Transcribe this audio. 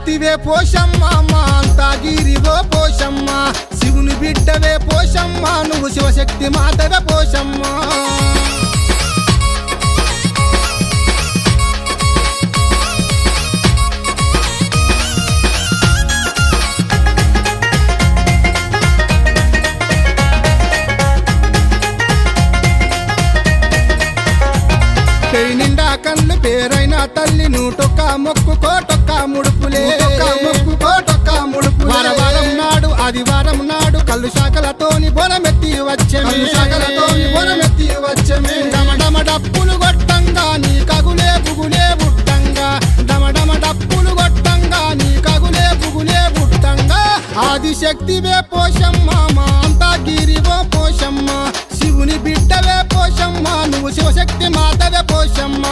శక్తివే పోషమ్మ మా అంతా గిరివో పోషమ్మ శివుని బిడ్డవే పోషమ్మ నువ్వు శివశక్తి మాతవే పోషమ్మ నిండా కళ్ళు పేరైన తల్లి నూటొక్క మొక్కుకోటొక్క ముడుపులే మొక్కుకోటొక్క ముడుపు వారం నాడు ఆదివారం నాడు కళ్ళు శాఖలతోని బొనమెత్తి వచ్చే డమడమ డప్పులు కొట్టంగా నీ కగులే బుగులే బుట్టంగా డమడమ డప్పులు కొట్టంగా నీ కగులే బుగులే బుట్టంగా ఆదిశక్తివే పోషమ్మ మా అంతా గిరివో పోషమ్మ శివుని బిడ్డవే పోషమ్మ నువ్వు శివశక్తి మాతవే పోషమ్మ